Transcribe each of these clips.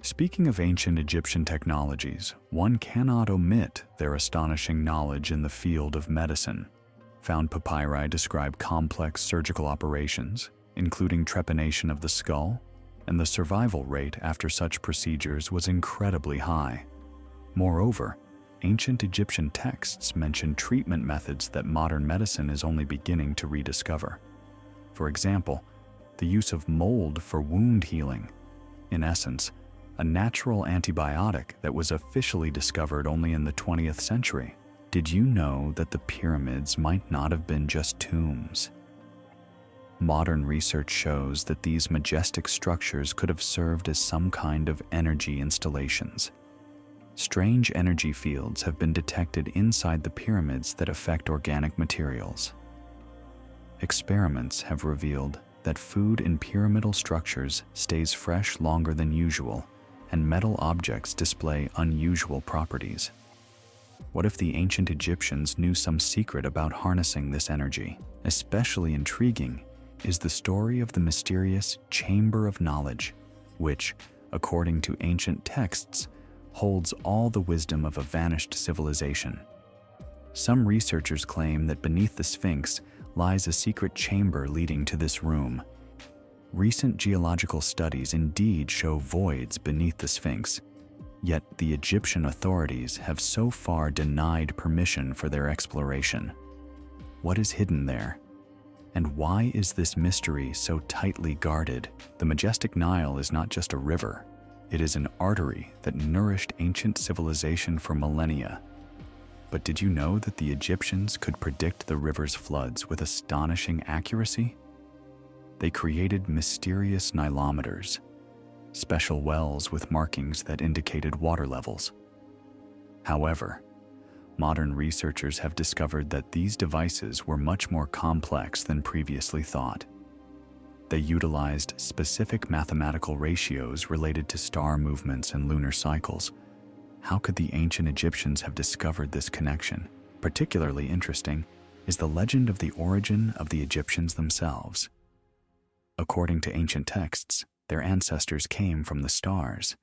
Speaking of ancient Egyptian technologies, one cannot omit their astonishing knowledge in the field of medicine. Found papyri describe complex surgical operations, including trepanation of the skull, and the survival rate after such procedures was incredibly high. Moreover, ancient Egyptian texts mention treatment methods that modern medicine is only beginning to rediscover. For example, the use of mold for wound healing. In essence, a natural antibiotic that was officially discovered only in the 20th century. Did you know that the pyramids might not have been just tombs? Modern research shows that these majestic structures could have served as some kind of energy installations. Strange energy fields have been detected inside the pyramids that affect organic materials. Experiments have revealed that food in pyramidal structures stays fresh longer than usual, and metal objects display unusual properties. What if the ancient Egyptians knew some secret about harnessing this energy? Especially intriguing is the story of the mysterious Chamber of Knowledge, which, according to ancient texts, holds all the wisdom of a vanished civilization. Some researchers claim that beneath the Sphinx lies a secret chamber leading to this room. Recent geological studies indeed show voids beneath the Sphinx, yet the Egyptian authorities have so far denied permission for their exploration. What is hidden there? And why is this mystery so tightly guarded? The majestic Nile is not just a river. It is an artery that nourished ancient civilization for millennia. But did you know that the Egyptians could predict the river's floods with astonishing accuracy? They created mysterious nilometers, special wells with markings that indicated water levels. However, modern researchers have discovered that these devices were much more complex than previously thought. They utilized specific mathematical ratios related to star movements and lunar cycles. How could the ancient Egyptians have discovered this connection? Particularly interesting is the legend of the origin of the Egyptians themselves. According to ancient texts, their ancestors came from the stars.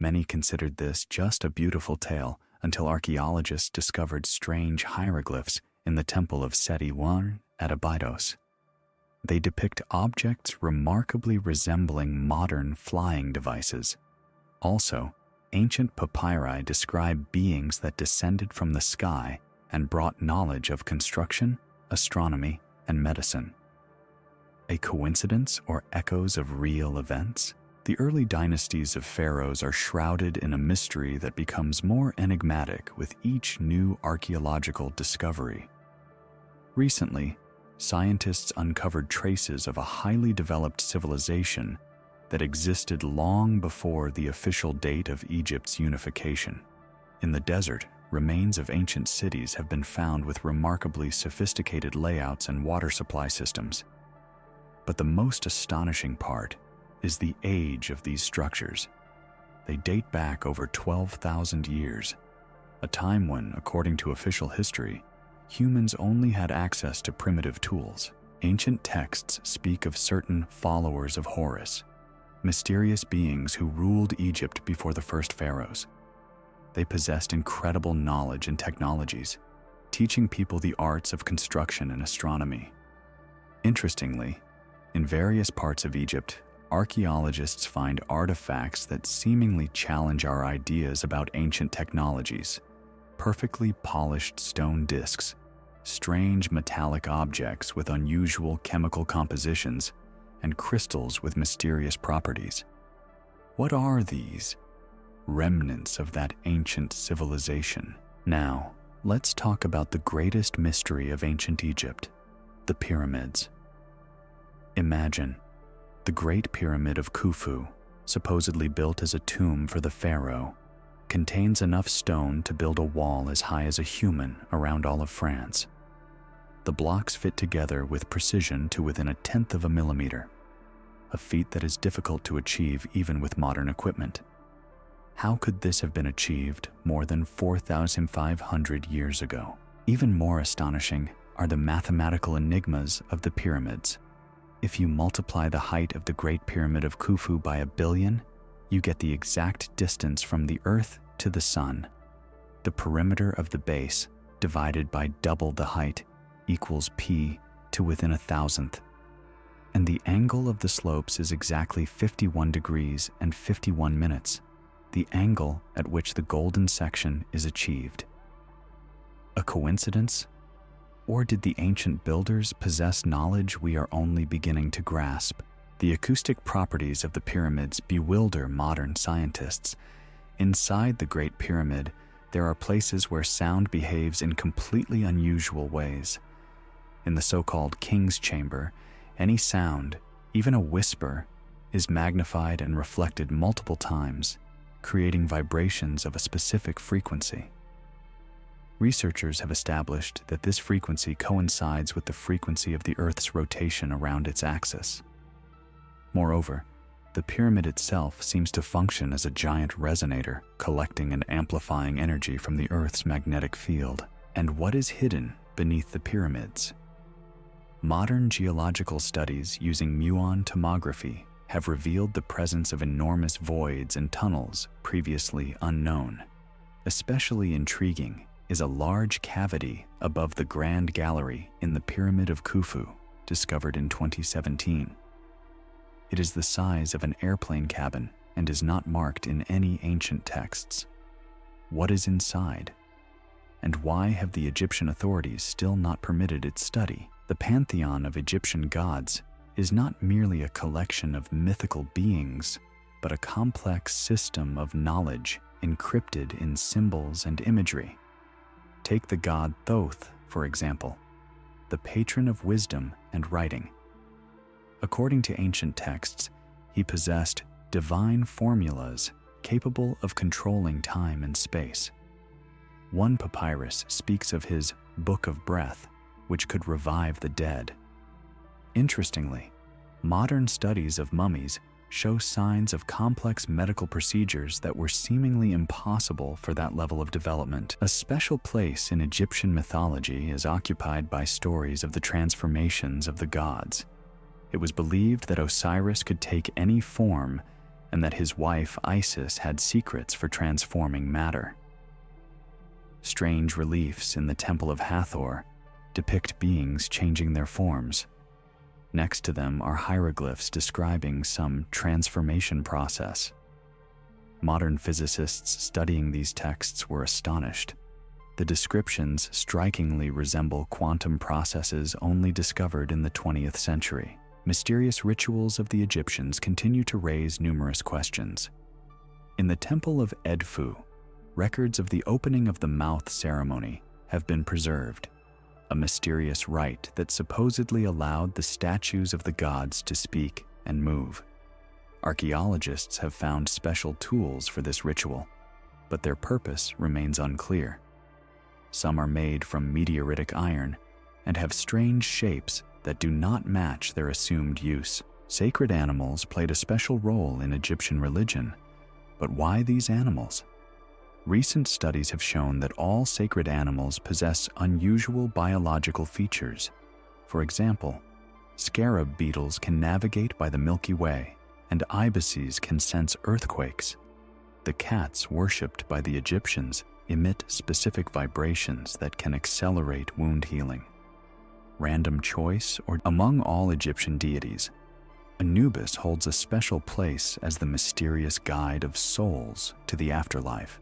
Many considered this just a beautiful tale until archaeologists discovered strange hieroglyphs in the temple of Seti I at Abydos. They depict objects remarkably resembling modern flying devices. Also, ancient papyri describe beings that descended from the sky and brought knowledge of construction, astronomy, and medicine. A coincidence or echoes of real events? The early dynasties of pharaohs are shrouded in a mystery that becomes more enigmatic with each new archaeological discovery. Recently, scientists uncovered traces of a highly developed civilization that existed long before the official date of Egypt's unification. In the desert, remains of ancient cities have been found with remarkably sophisticated layouts and water supply systems. But the most astonishing part is the age of these structures. They date back over 12,000 years, a time when, according to official history, humans only had access to primitive tools. Ancient texts speak of certain followers of Horus, mysterious beings who ruled Egypt before the first pharaohs. They possessed incredible knowledge and technologies, teaching people the arts of construction and astronomy. Interestingly, in various parts of Egypt, archaeologists find artifacts that seemingly challenge our ideas about ancient technologies. Perfectly polished stone discs, strange metallic objects with unusual chemical compositions, and crystals with mysterious properties. What are these? Remnants of that ancient civilization. Now, let's talk about the greatest mystery of ancient Egypt, the pyramids. Imagine the Great Pyramid of Khufu, supposedly built as a tomb for the pharaoh, contains enough stone to build a wall as high as a human around all of France. The blocks fit together with precision to within 1/10 of a millimeter, a feat that is difficult to achieve even with modern equipment. How could this have been achieved more than 4,500 years ago? Even more astonishing are the mathematical enigmas of the pyramids. If you multiply the height of the Great Pyramid of Khufu by 1 billion, you get the exact distance from the Earth to the Sun. The perimeter of the base divided by double the height equals p to within 1,000th. And the angle of the slopes is exactly 51 degrees and 51 minutes, the angle at which the golden section is achieved. A coincidence? Or did the ancient builders possess knowledge we are only beginning to grasp? The acoustic properties of the pyramids bewilder modern scientists. Inside the Great Pyramid, there are places where sound behaves in completely unusual ways. In the so-called King's Chamber, any sound, even a whisper, is magnified and reflected multiple times, creating vibrations of a specific frequency. Researchers have established that this frequency coincides with the frequency of the Earth's rotation around its axis. Moreover, the pyramid itself seems to function as a giant resonator, collecting and amplifying energy from the Earth's magnetic field. And what is hidden beneath the pyramids? Modern geological studies using muon tomography have revealed the presence of enormous voids and tunnels previously unknown. Especially intriguing is a large cavity above the Grand Gallery in the Pyramid of Khufu, discovered in 2017. It is the size of an airplane cabin and is not marked in any ancient texts. What is inside? And why have the Egyptian authorities still not permitted its study? The pantheon of Egyptian gods is not merely a collection of mythical beings, but a complex system of knowledge encrypted in symbols and imagery. Take the god Thoth, for example, the patron of wisdom and writing. According to ancient texts, he possessed divine formulas capable of controlling time and space. One papyrus speaks of his Book of Breath, which could revive the dead. Interestingly, modern studies of mummies show signs of complex medical procedures that were seemingly impossible for that level of development. A special place in Egyptian mythology is occupied by stories of the transformations of the gods. It was believed that Osiris could take any form and that his wife Isis had secrets for transforming matter. Strange reliefs in the Temple of Hathor depict beings changing their forms. Next to them are hieroglyphs describing some transformation process. Modern physicists studying these texts were astonished. The descriptions strikingly resemble quantum processes only discovered in the 20th century. Mysterious rituals of the Egyptians continue to raise numerous questions. In the Temple of Edfu, records of the opening of the mouth ceremony have been preserved, a mysterious rite that supposedly allowed the statues of the gods to speak and move. Archaeologists have found special tools for this ritual, but their purpose remains unclear. Some are made from meteoritic iron and have strange shapes that do not match their assumed use. Sacred animals played a special role in Egyptian religion, but why these animals? Recent studies have shown that all sacred animals possess unusual biological features. For example, scarab beetles can navigate by the Milky Way, and ibises can sense earthquakes. The cats worshipped by the Egyptians emit specific vibrations that can accelerate wound healing. Random choice, or among all Egyptian deities, Anubis holds a special place as the mysterious guide of souls to the afterlife.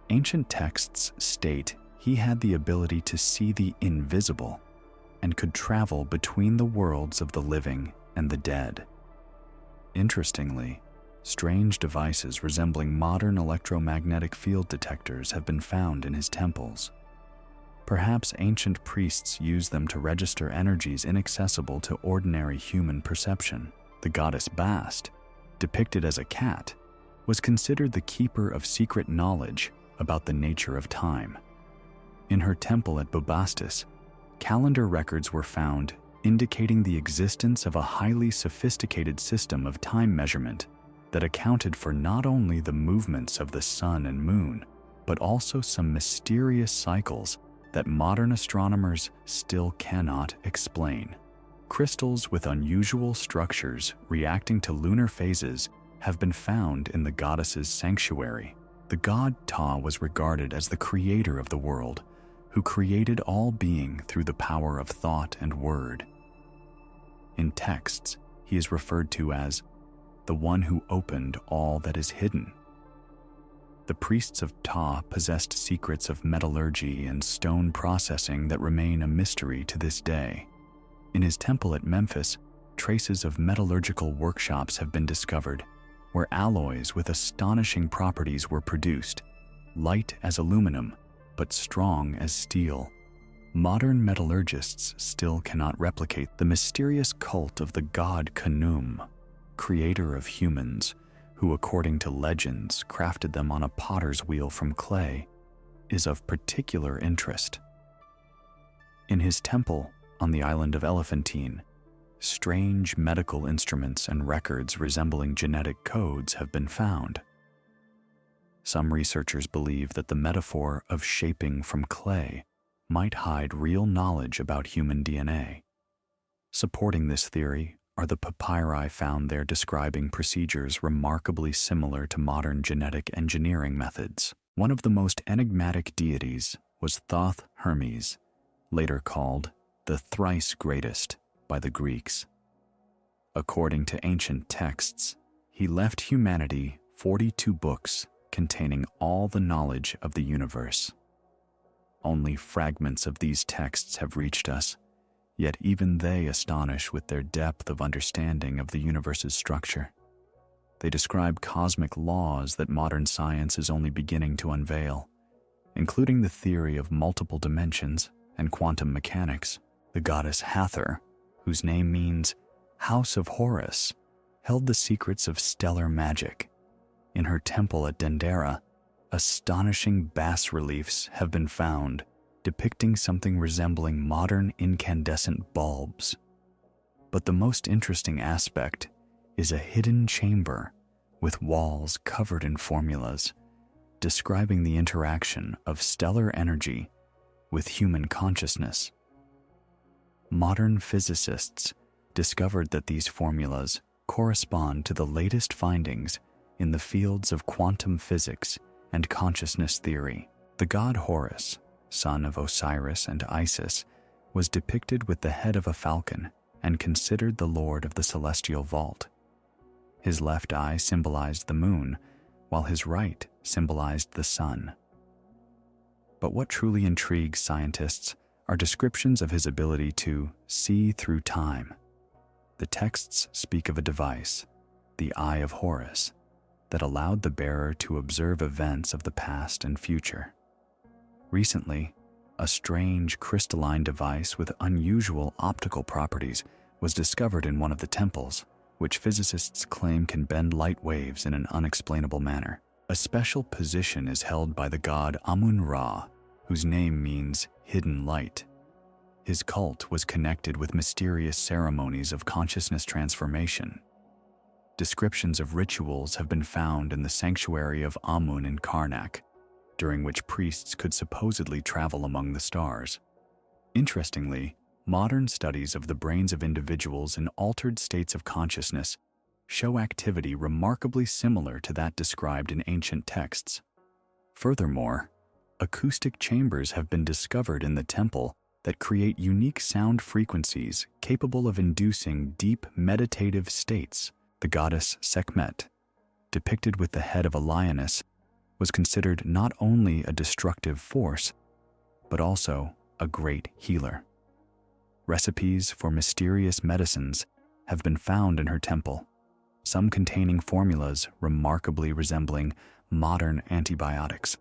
Ancient texts state he had the ability to see the invisible and could travel between the worlds of the living and the dead. Interestingly, strange devices resembling modern electromagnetic field detectors have been found in his temples. Perhaps ancient priests used them to register energies inaccessible to ordinary human perception. The goddess Bast, depicted as a cat, was considered the keeper of secret knowledge about the nature of time. In her temple at Bubastis, calendar records were found indicating the existence of a highly sophisticated system of time measurement that accounted for not only the movements of the sun and moon, but also some mysterious cycles that modern astronomers still cannot explain. Crystals with unusual structures reacting to lunar phases have been found in the goddess's sanctuary. The god Ta was regarded as the creator of the world, who created all being through the power of thought and word. In texts, he is referred to as the one who opened all that is hidden. The priests of Ta possessed secrets of metallurgy and stone processing that remain a mystery to this day. In his temple at Memphis, traces of metallurgical workshops have been discovered, where alloys with astonishing properties were produced, light as aluminum, but strong as steel. Modern metallurgists still cannot replicate the mysterious cult of the god Khnum, creator of humans, who, according to legends, crafted them on a potter's wheel from clay, is of particular interest. In his temple on the island of Elephantine, strange medical instruments and records resembling genetic codes have been found. Some researchers believe that the metaphor of shaping from clay might hide real knowledge about human DNA. Supporting this theory are the papyri found there describing procedures remarkably similar to modern genetic engineering methods. One of the most enigmatic deities was Thoth Hermes, later called the thrice greatest by the Greeks. According to ancient texts, he left humanity 42 books containing all the knowledge of the universe. Only fragments of these texts have reached us, yet even they astonish with their depth of understanding of the universe's structure. They describe cosmic laws that modern science is only beginning to unveil, including the theory of multiple dimensions and quantum mechanics. The goddess Hathor, whose name means House of Horus, held the secrets of stellar magic. In her temple at Dendera, astonishing bas-reliefs have been found depicting something resembling modern incandescent bulbs. But the most interesting aspect is a hidden chamber with walls covered in formulas describing the interaction of stellar energy with human consciousness. Modern physicists discovered that these formulas correspond to the latest findings in the fields of quantum physics and consciousness theory. The god Horus, son of Osiris and Isis, was depicted with the head of a falcon and considered the lord of the celestial vault. His left eye symbolized the moon, while his right symbolized the sun. But what truly intrigues scientists are descriptions of his ability to see through time. The texts speak of a device, the Eye of Horus, that allowed the bearer to observe events of the past and future. Recently, a strange crystalline device with unusual optical properties was discovered in one of the temples, which physicists claim can bend light waves in an unexplainable manner. A special position is held by the god Amun-Ra, whose name means hidden light. His cult was connected with mysterious ceremonies of consciousness transformation. Descriptions of rituals have been found in the sanctuary of Amun in Karnak, during which priests could supposedly travel among the stars. Interestingly, modern studies of the brains of individuals in altered states of consciousness show activity remarkably similar to that described in ancient texts. Furthermore, acoustic chambers have been discovered in the temple that create unique sound frequencies capable of inducing deep meditative states. The goddess Sekhmet, depicted with the head of a lioness, was considered not only a destructive force, but also a great healer. Recipes for mysterious medicines have been found in her temple, some containing formulas remarkably resembling modern antibiotics.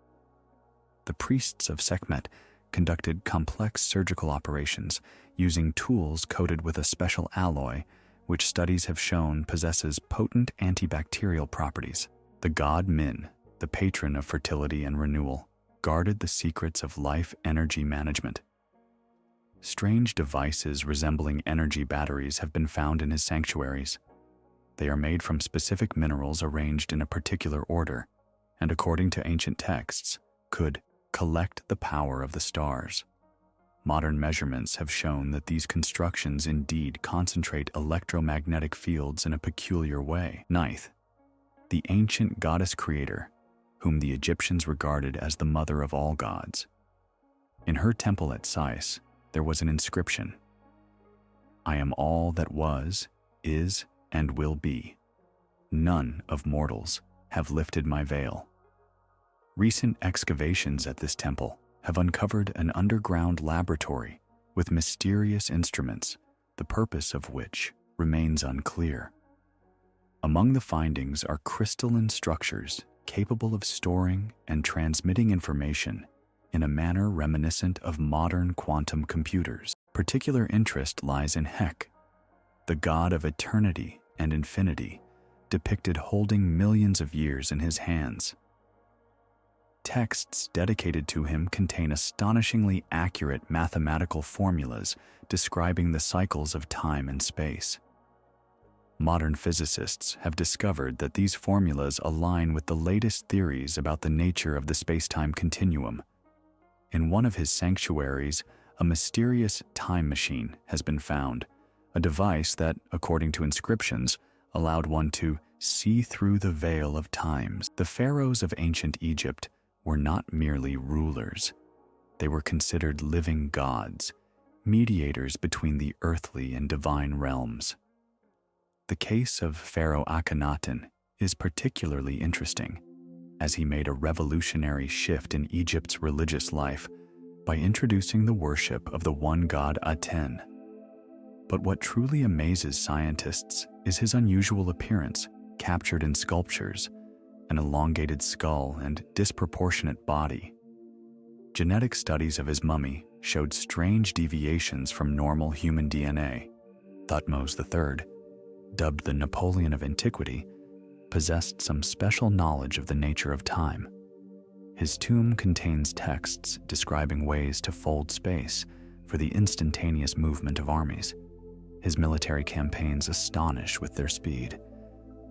The priests of Sekhmet conducted complex surgical operations using tools coated with a special alloy, which studies have shown possesses potent antibacterial properties. The god Min, the patron of fertility and renewal, guarded the secrets of life energy management. Strange devices resembling energy batteries have been found in his sanctuaries. They are made from specific minerals arranged in a particular order, and according to ancient texts, could collect the power of the stars. Modern measurements have shown that these constructions indeed concentrate electromagnetic fields in a peculiar way. Ninth, the ancient goddess creator, whom the Egyptians regarded as the mother of all gods. In her temple at Sais, there was an inscription: "I am all that was, is, and will be. None of mortals have lifted my veil." Recent excavations at this temple have uncovered an underground laboratory with mysterious instruments, the purpose of which remains unclear. Among the findings are crystalline structures capable of storing and transmitting information in a manner reminiscent of modern quantum computers. Particular interest lies in Heka, the god of eternity and infinity, depicted holding millions of years in his hands. Texts dedicated to him contain astonishingly accurate mathematical formulas describing the cycles of time and space. Modern physicists have discovered that these formulas align with the latest theories about the nature of the space-time continuum. In one of his sanctuaries, a mysterious time machine has been found, a device that, according to inscriptions, allowed one to see through the veil of times. The pharaohs of ancient Egypt were not merely rulers. They were considered living gods, mediators between the earthly and divine realms. The case of Pharaoh Akhenaten is particularly interesting, as he made a revolutionary shift in Egypt's religious life by introducing the worship of the one god Aten. But what truly amazes scientists is his unusual appearance, captured in sculptures, an elongated skull and disproportionate body. Genetic studies of his mummy showed strange deviations from normal human DNA. Thutmose III, dubbed the Napoleon of antiquity, possessed some special knowledge of the nature of time. His tomb contains texts describing ways to fold space for the instantaneous movement of armies. His military campaigns astonish with their speed.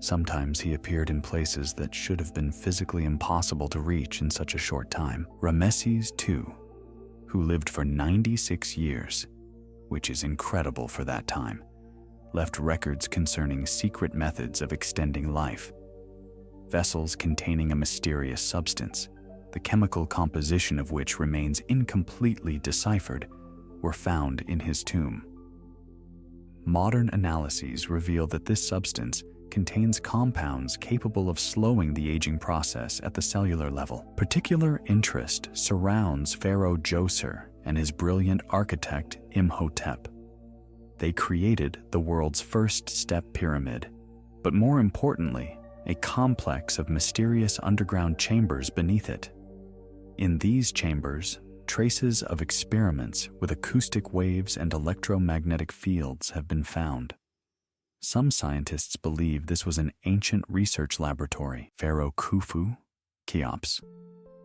Sometimes he appeared in places that should have been physically impossible to reach in such a short time. Ramesses II, who lived for 96 years, which is incredible for that time, left records concerning secret methods of extending life. Vessels containing a mysterious substance, the chemical composition of which remains incompletely deciphered, were found in his tomb. Modern analyses reveal that this substance contains compounds capable of slowing the aging process at the cellular level. Particular interest surrounds Pharaoh Djoser and his brilliant architect Imhotep. They created the world's first step pyramid, but more importantly, a complex of mysterious underground chambers beneath it. In these chambers, traces of experiments with acoustic waves and electromagnetic fields have been found. Some scientists believe this was an ancient research laboratory. Pharaoh Khufu, Cheops,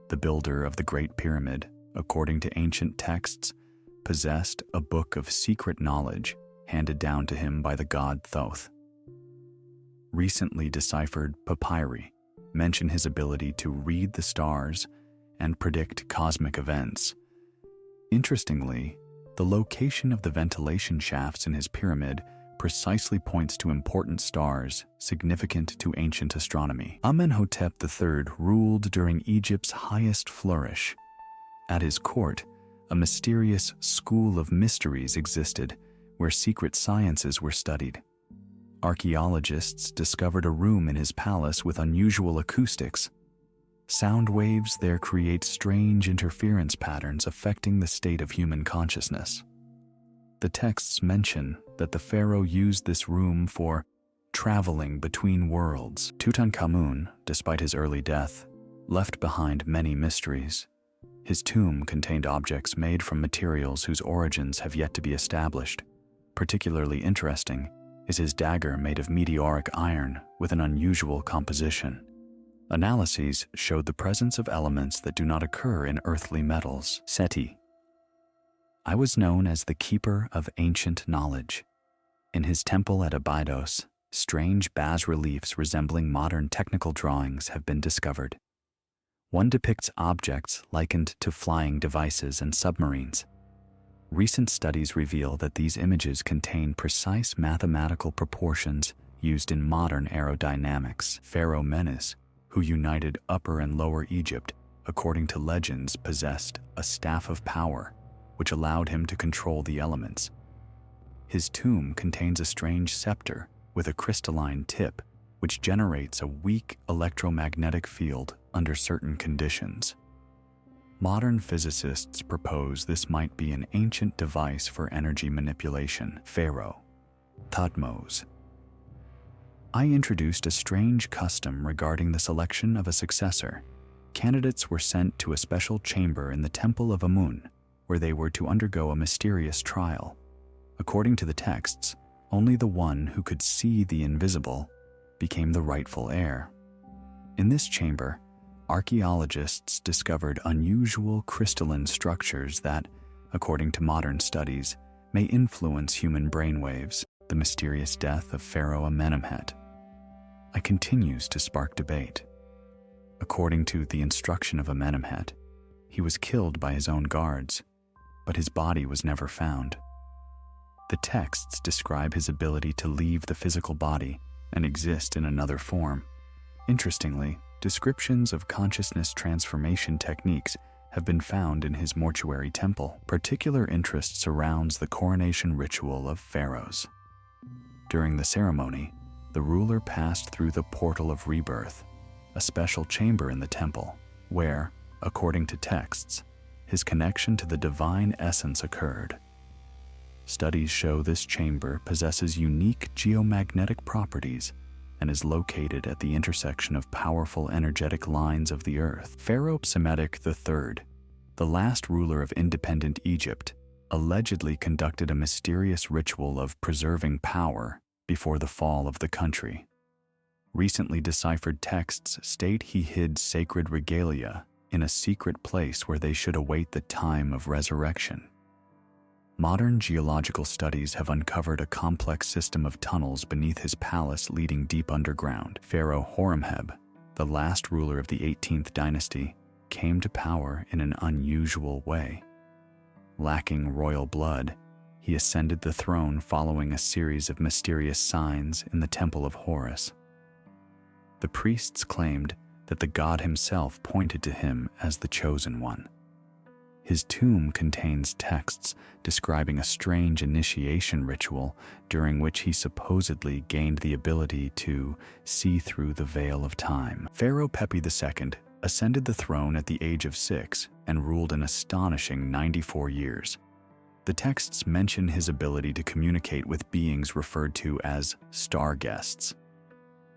the builder of the Great Pyramid, according to ancient texts, possessed a book of secret knowledge handed down to him by the god Thoth. Recently deciphered papyri mention his ability to read the stars and predict cosmic events. Interestingly, the location of the ventilation shafts in his pyramid precisely points to important stars significant to ancient astronomy. Amenhotep III ruled during Egypt's highest flourish. At his court, a mysterious school of mysteries existed where secret sciences were studied. Archaeologists discovered a room in his palace with unusual acoustics. Sound waves there create strange interference patterns affecting the state of human consciousness. The texts mention that the pharaoh used this room for traveling between worlds. Tutankhamun, despite his early death, left behind many mysteries. His tomb contained objects made from materials whose origins have yet to be established. Particularly interesting is his dagger made of meteoric iron with an unusual composition. Analyses showed the presence of elements that do not occur in earthly metals. Seti. I was known as the keeper of ancient knowledge. In his temple at Abydos, strange bas-reliefs resembling modern technical drawings have been discovered. One depicts objects likened to flying devices and submarines. Recent studies reveal that these images contain precise mathematical proportions used in modern aerodynamics. Pharaoh Menes, who united Upper and Lower Egypt, according to legends, possessed a staff of power, which allowed him to control the elements. His tomb contains a strange scepter with a crystalline tip, which generates a weak electromagnetic field under certain conditions. Modern physicists propose this might be an ancient device for energy manipulation. Pharaoh Thutmose. I introduced a strange custom regarding the selection of a successor. Candidates were sent to a special chamber in the Temple of Amun, where they were to undergo a mysterious trial. According to the texts, only the one who could see the invisible became the rightful heir. In this chamber, archaeologists discovered unusual crystalline structures that, according to modern studies, may influence human brainwaves. The mysterious death of Pharaoh Amenemhet continues to spark debate. According to the instruction of Amenemhet, he was killed by his own guards, but his body was never found. The texts describe his ability to leave the physical body and exist in another form. Interestingly, descriptions of consciousness transformation techniques have been found in his mortuary temple. Particular interest surrounds the coronation ritual of pharaohs. During the ceremony, the ruler passed through the portal of rebirth, a special chamber in the temple, where, according to texts, his connection to the divine essence occurred. Studies show this chamber possesses unique geomagnetic properties and is located at the intersection of powerful energetic lines of the earth. Pharaoh Psametic III, the last ruler of independent Egypt, allegedly conducted a mysterious ritual of preserving power before the fall of the country. Recently deciphered texts state he hid sacred regalia in a secret place where they should await the time of resurrection. Modern geological studies have uncovered a complex system of tunnels beneath his palace leading deep underground. Pharaoh Horemheb, the last ruler of the 18th dynasty, came to power in an unusual way. Lacking royal blood, he ascended the throne following a series of mysterious signs in the Temple of Horus. The priests claimed that the god himself pointed to him as the chosen one. His tomb contains texts describing a strange initiation ritual during which he supposedly gained the ability to see through the veil of time. Pharaoh Pepi II ascended the throne at the age of 6 and ruled an astonishing 94 years. The texts mention his ability to communicate with beings referred to as star guests.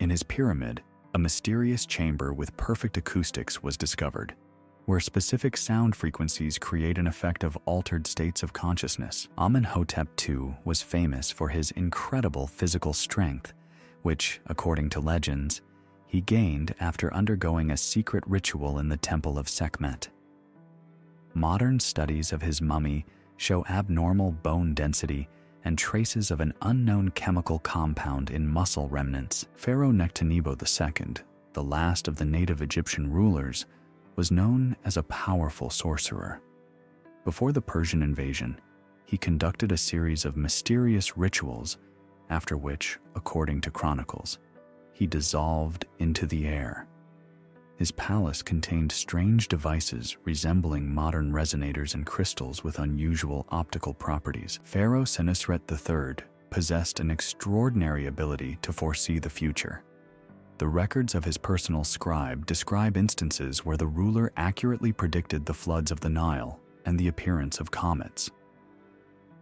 In his pyramid, a mysterious chamber with perfect acoustics was discovered, where specific sound frequencies create an effect of altered states of consciousness. Amenhotep II was famous for his incredible physical strength, which, according to legends, he gained after undergoing a secret ritual in the Temple of Sekhmet. Modern studies of his mummy show abnormal bone density and traces of an unknown chemical compound in muscle remnants. Pharaoh Nectanebo II, the last of the native Egyptian rulers, was known as a powerful sorcerer. Before the Persian invasion, he conducted a series of mysterious rituals, after which, according to chronicles, he dissolved into the air. His palace contained strange devices resembling modern resonators and crystals with unusual optical properties. Pharaoh Senusret III possessed an extraordinary ability to foresee the future. The records of his personal scribe describe instances where the ruler accurately predicted the floods of the Nile and the appearance of comets.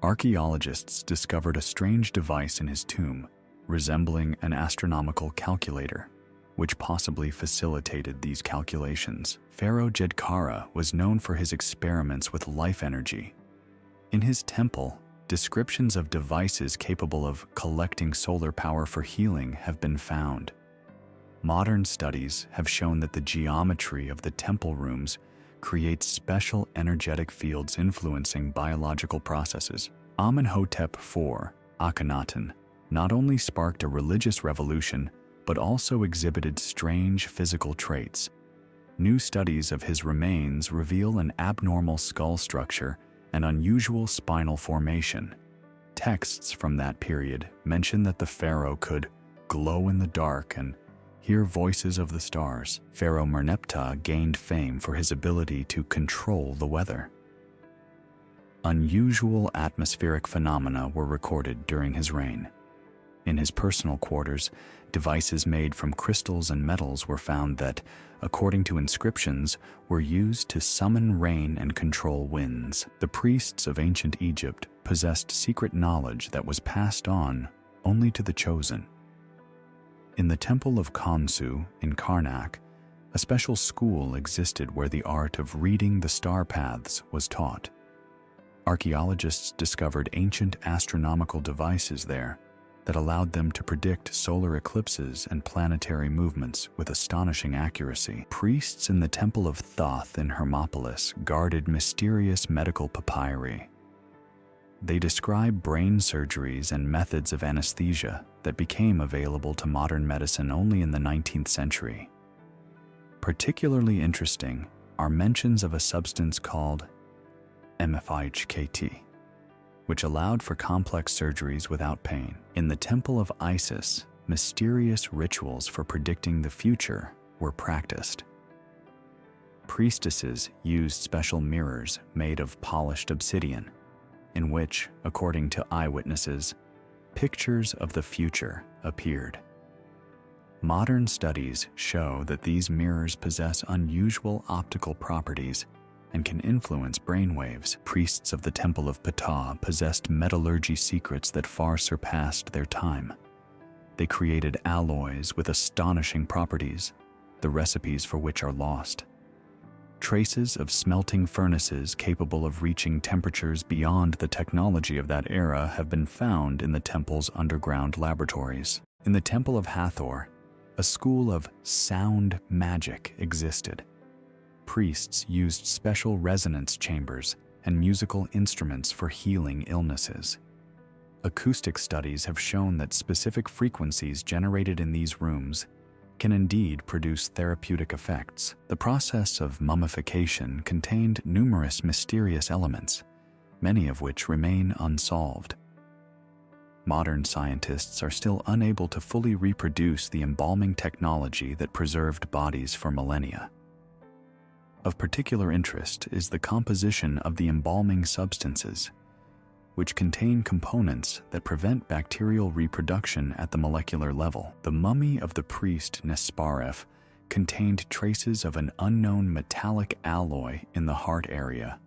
Archaeologists discovered a strange device in his tomb, resembling an astronomical calculator, which possibly facilitated these calculations. Pharaoh Djedkara was known for his experiments with life energy. In his temple, descriptions of devices capable of collecting solar power for healing have been found. Modern studies have shown that the geometry of the temple rooms creates special energetic fields influencing biological processes. Amenhotep IV, Akhenaten, not only sparked a religious revolution, but also exhibited strange physical traits. New studies of his remains reveal an abnormal skull structure and unusual spinal formation. Texts from that period mention that the pharaoh could glow in the dark and hear voices of the stars. Pharaoh Merneptah gained fame for his ability to control the weather. Unusual atmospheric phenomena were recorded during his reign. In his personal quarters, devices made from crystals and metals were found that, according to inscriptions, were used to summon rain and control winds. The priests of ancient Egypt possessed secret knowledge that was passed on only to the chosen. In the temple of Khonsu in Karnak, a special school existed where the art of reading the star paths was taught. Archaeologists discovered ancient astronomical devices there that allowed them to predict solar eclipses and planetary movements with astonishing accuracy. Priests in the Temple of Thoth in Hermopolis guarded mysterious medical papyri. They describe brain surgeries and methods of anesthesia that became available to modern medicine only in the 19th century. Particularly interesting are mentions of a substance called MFIHKT, which allowed for complex surgeries without pain. In the Temple of Isis, mysterious rituals for predicting the future were practiced. Priestesses used special mirrors made of polished obsidian, in which, according to eyewitnesses, pictures of the future appeared. Modern studies show that these mirrors possess unusual optical properties and can influence brainwaves. Priests of the Temple of Ptah possessed metallurgy secrets that far surpassed their time. They created alloys with astonishing properties, the recipes for which are lost. Traces of smelting furnaces capable of reaching temperatures beyond the technology of that era have been found in the temple's underground laboratories. In the Temple of Hathor, a school of sound magic existed. Priests used special resonance chambers and musical instruments for healing illnesses. Acoustic studies have shown that specific frequencies generated in these rooms can indeed produce therapeutic effects. The process of mummification contained numerous mysterious elements, many of which remain unsolved. Modern scientists are still unable to fully reproduce the embalming technology that preserved bodies for millennia. Of particular interest is the composition of the embalming substances, which contain components that prevent bacterial reproduction at the molecular level. The mummy of the priest Nesparef contained traces of an unknown metallic alloy in the heart area.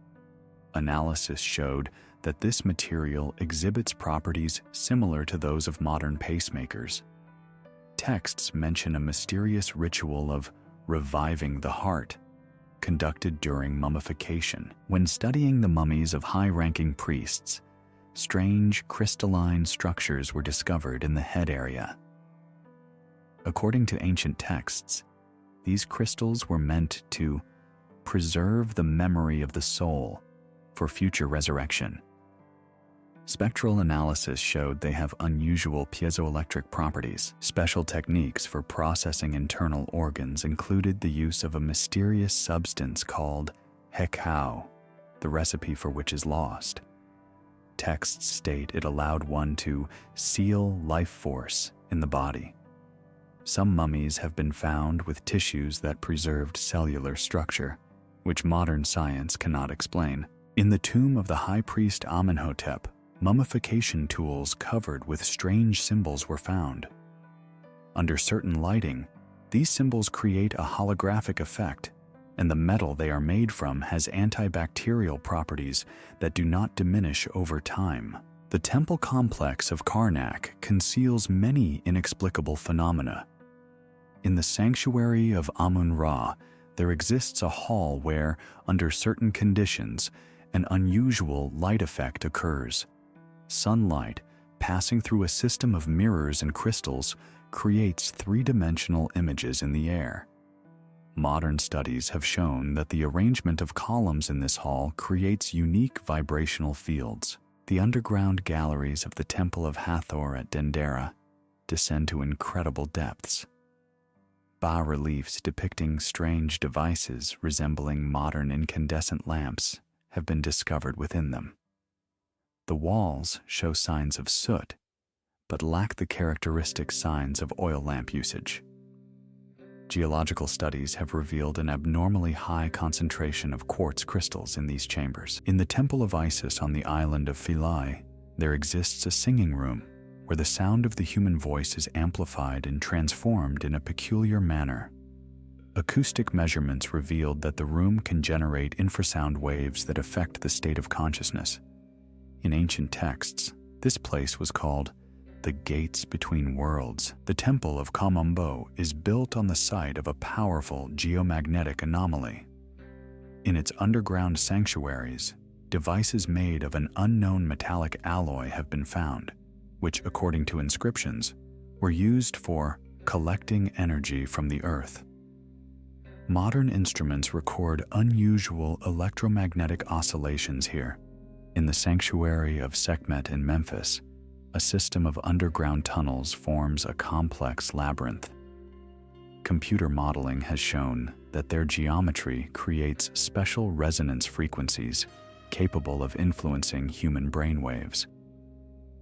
Analysis showed that this material exhibits properties similar to those of modern pacemakers. Texts mention a mysterious ritual of reviving the heart conducted during mummification. When studying the mummies of high-ranking priests, strange crystalline structures were discovered in the head area. According to ancient texts, these crystals were meant to preserve the memory of the soul for future resurrection. Spectral analysis showed they have unusual piezoelectric properties. Special techniques for processing internal organs included the use of a mysterious substance called Heka, the recipe for which is lost. Texts state it allowed one to seal life force in the body. Some mummies have been found with tissues that preserved cellular structure, which modern science cannot explain. In the tomb of the high priest Amenhotep, mummification tools covered with strange symbols were found. Under certain lighting, these symbols create a holographic effect, and the metal they are made from has antibacterial properties that do not diminish over time. The temple complex of Karnak conceals many inexplicable phenomena. In the sanctuary of Amun-Ra, there exists a hall where, under certain conditions, an unusual light effect occurs. Sunlight, passing through a system of mirrors and crystals, creates three-dimensional images in the air. Modern studies have shown that the arrangement of columns in this hall creates unique vibrational fields. The underground galleries of the Temple of Hathor at Dendera descend to incredible depths. Bas-reliefs depicting strange devices resembling modern incandescent lamps have been discovered within them. The walls show signs of soot, but lack the characteristic signs of oil lamp usage. Geological studies have revealed an abnormally high concentration of quartz crystals in these chambers. In the Temple of Isis on the island of Philae, there exists a singing room where the sound of the human voice is amplified and transformed in a peculiar manner. Acoustic measurements revealed that the room can generate infrasound waves that affect the state of consciousness. In ancient texts, this place was called the Gates Between Worlds. The Temple of Kamombo is built on the site of a powerful geomagnetic anomaly. In its underground sanctuaries, devices made of an unknown metallic alloy have been found, which, according to inscriptions, were used for collecting energy from the earth. Modern instruments record unusual electromagnetic oscillations here. In the sanctuary of Sekhmet in Memphis, a system of underground tunnels forms a complex labyrinth. Computer modeling has shown that their geometry creates special resonance frequencies capable of influencing human brainwaves.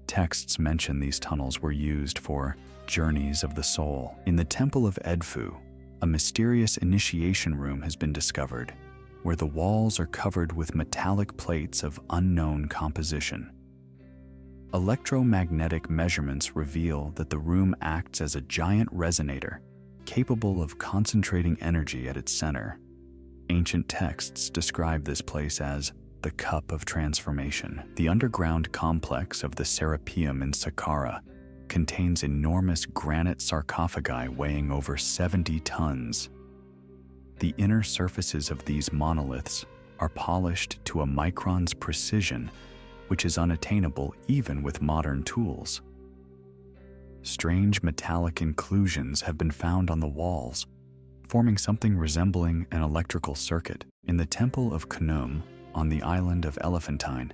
Texts mention these tunnels were used for journeys of the soul. In the Temple of Edfu, a mysterious initiation room has been discovered, where the walls are covered with metallic plates of unknown composition. Electromagnetic measurements reveal that the room acts as a giant resonator, capable of concentrating energy at its center. Ancient texts describe this place as the Cup of Transformation. The underground complex of the Serapeum in Saqqara contains enormous granite sarcophagi weighing over 70 tons. The inner surfaces of these monoliths are polished to a micron's precision, which is unattainable even with modern tools. Strange metallic inclusions have been found on the walls, forming something resembling an electrical circuit. In the Temple of Khnum on the island of Elephantine,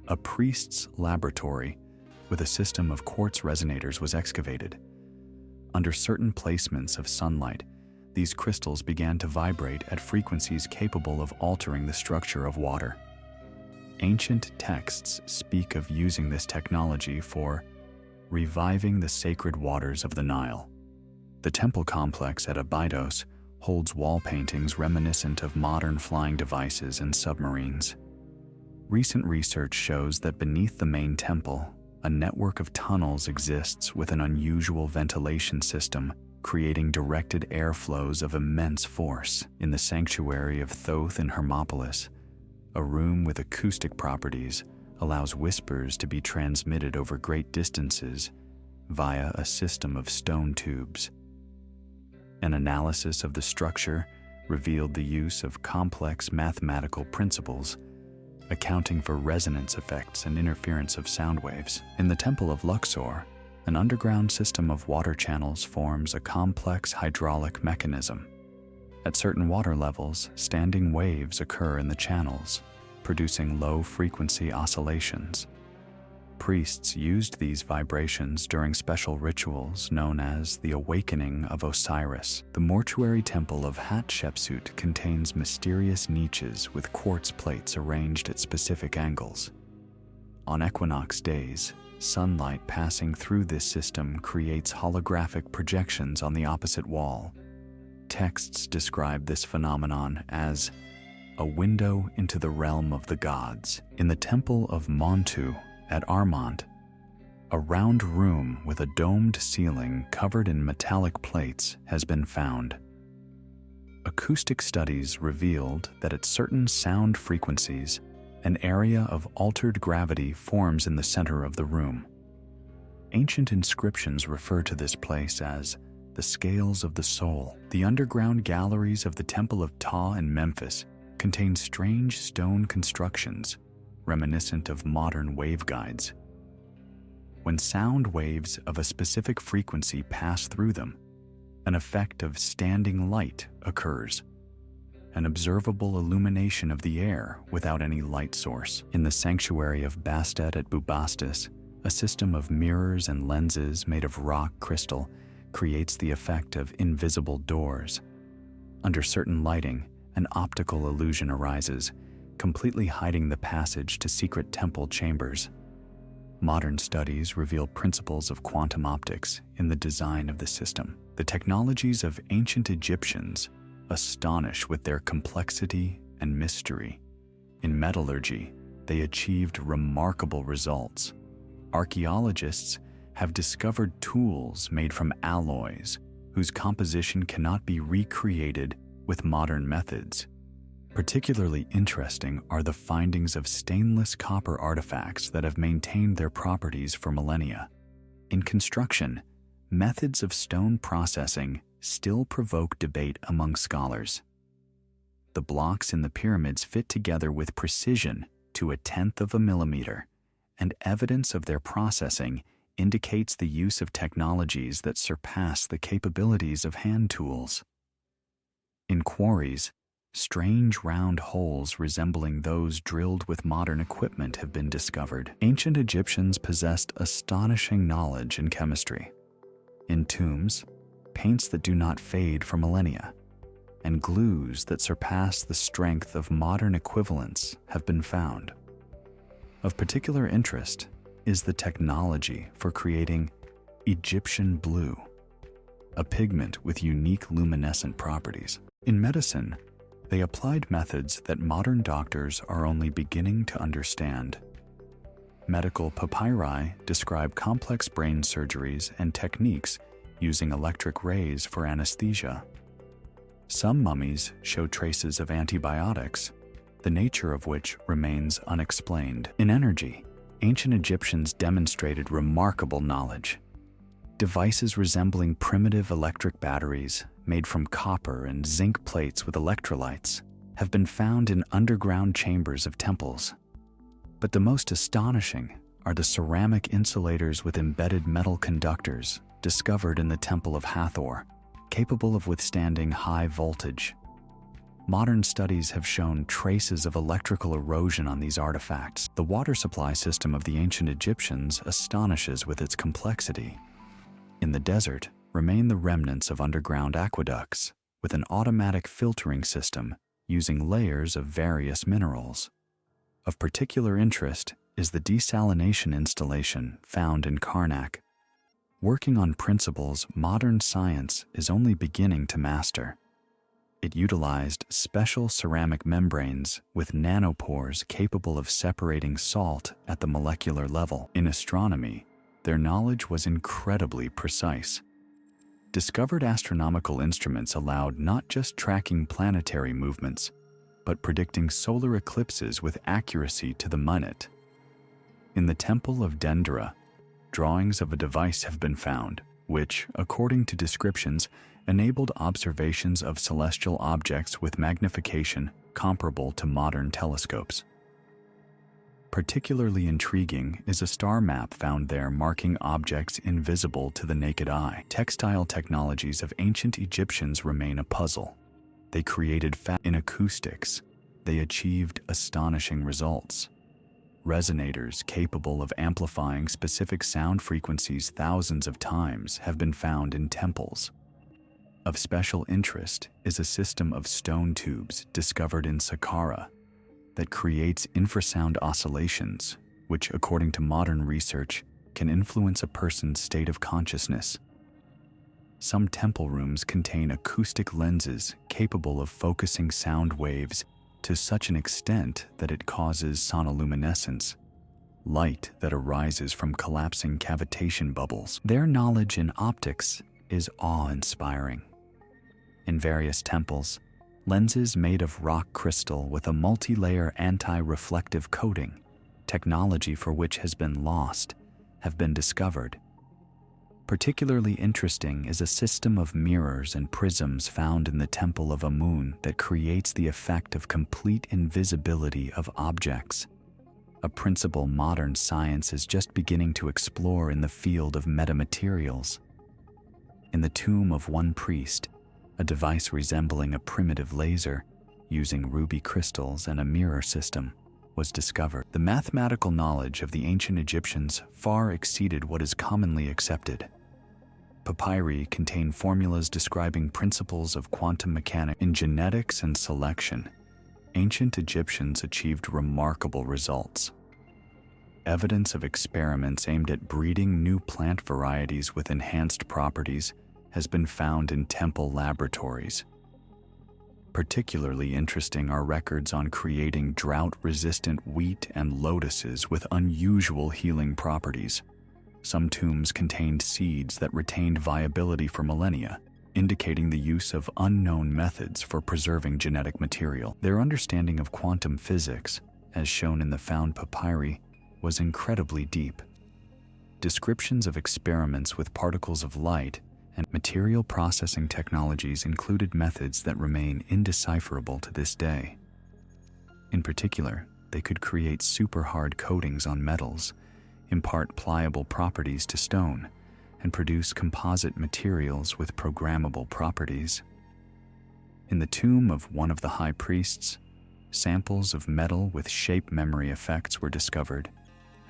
a priest's laboratory with a system of quartz resonators was excavated. Under certain placements of sunlight, these crystals began to vibrate at frequencies capable of altering the structure of water. Ancient texts speak of using this technology for reviving the sacred waters of the Nile. The temple complex at Abydos holds wall paintings reminiscent of modern flying devices and submarines. Recent research shows that beneath the main temple, a network of tunnels exists with an unusual ventilation system, creating directed airflows of immense force. In the sanctuary of Thoth in Hermopolis, a room with acoustic properties allows whispers to be transmitted over great distances via a system of stone tubes. An analysis of the structure revealed the use of complex mathematical principles, accounting for resonance effects and interference of sound waves. In the Temple of Luxor, an underground system of water channels forms a complex hydraulic mechanism. At certain water levels, standing waves occur in the channels, producing low-frequency oscillations. Priests used these vibrations during special rituals known as the Awakening of Osiris. The mortuary temple of Hatshepsut contains mysterious niches with quartz plates arranged at specific angles. On equinox days, sunlight passing through this system creates holographic projections on the opposite wall. Texts describe this phenomenon as a window into the realm of the gods. In the Temple of Montu at Armand, a round room with a domed ceiling covered in metallic plates has been found. Acoustic studies revealed that at certain sound frequencies, an area of altered gravity forms in the center of the room. Ancient inscriptions refer to this place as the Scales of the Soul. The underground galleries of the Temple of Ptah in Memphis contain strange stone constructions reminiscent of modern waveguides. When sound waves of a specific frequency pass through them, an effect of standing light occurs, an observable illumination of the air without any light source. In the sanctuary of Bastet at Bubastis, a system of mirrors and lenses made of rock crystal creates the effect of invisible doors. Under certain lighting, an optical illusion arises, completely hiding the passage to secret temple chambers. Modern studies reveal principles of quantum optics in the design of the system. The technologies of ancient Egyptians astonish with their complexity and mystery. In metallurgy, they achieved remarkable results. Archaeologists have discovered tools made from alloys whose composition cannot be recreated with modern methods. Particularly interesting are the findings of stainless copper artifacts that have maintained their properties for millennia. In construction, methods of stone processing still provoke debate among scholars. The blocks in the pyramids fit together with precision to 1/10 of a millimeter, and evidence of their processing indicates the use of technologies that surpass the capabilities of hand tools. In quarries, strange round holes resembling those drilled with modern equipment have been discovered. Ancient Egyptians possessed astonishing knowledge in chemistry. In tombs, paints that do not fade for millennia, and glues that surpass the strength of modern equivalents have been found. Of particular interest is the technology for creating Egyptian blue, a pigment with unique luminescent properties. In medicine, they applied methods that modern doctors are only beginning to understand. Medical papyri describe complex brain surgeries and techniques using electric rays for anesthesia. Some mummies show traces of antibiotics, the nature of which remains unexplained. In energy, ancient Egyptians demonstrated remarkable knowledge. Devices resembling primitive electric batteries made from copper and zinc plates with electrolytes have been found in underground chambers of temples. But the most astonishing are the ceramic insulators with embedded metal conductors discovered in the Temple of Hathor, capable of withstanding high voltage. Modern studies have shown traces of electrical erosion on these artifacts. The water supply system of the ancient Egyptians astonishes with its complexity. In the desert remain the remnants of underground aqueducts, with an automatic filtering system using layers of various minerals. Of particular interest is the desalination installation found in Karnak, working on principles modern science is only beginning to master. It utilized special ceramic membranes with nanopores capable of separating salt at the molecular level. In astronomy, their knowledge was incredibly precise. Discovered astronomical instruments allowed not just tracking planetary movements, but predicting solar eclipses with accuracy to the minute. In the Temple of Dendera, drawings of a device have been found, which, according to descriptions, enabled observations of celestial objects with magnification comparable to modern telescopes. Particularly intriguing is a star map found there marking objects invisible to the naked eye. Textile technologies of ancient Egyptians remain a puzzle. They created in acoustics. They achieved astonishing results. Resonators capable of amplifying specific sound frequencies thousands of times have been found in temples. Of special interest is a system of stone tubes discovered in Saqqara that creates infrasound oscillations, which, according to modern research, can influence a person's state of consciousness. Some temple rooms contain acoustic lenses capable of focusing sound waves to such an extent that it causes sonoluminescence, light that arises from collapsing cavitation bubbles. Their knowledge in optics is awe-inspiring. In various temples, lenses made of rock crystal with a multi-layer anti-reflective coating, technology for which has been lost, have been discovered. Particularly interesting is a system of mirrors and prisms found in the Temple of Amun that creates the effect of complete invisibility of objects, a principle modern science is just beginning to explore in the field of metamaterials. In the tomb of one priest, a device resembling a primitive laser, using ruby crystals and a mirror system, was discovered. The mathematical knowledge of the ancient Egyptians far exceeded what is commonly accepted. Papyri contain formulas describing principles of quantum mechanics. In genetics and selection, ancient Egyptians achieved remarkable results. Evidence of experiments aimed at breeding new plant varieties with enhanced properties has been found in temple laboratories. Particularly interesting are records on creating drought-resistant wheat and lotuses with unusual healing properties. Some tombs contained seeds that retained viability for millennia, indicating the use of unknown methods for preserving genetic material. Their understanding of quantum physics, as shown in the found papyri, was incredibly deep. Descriptions of experiments with particles of light and material processing technologies included methods that remain indecipherable to this day. In particular, they could create super-hard coatings on metals, impart pliable properties to stone, and produce composite materials with programmable properties. In the tomb of one of the high priests, samples of metal with shape memory effects were discovered,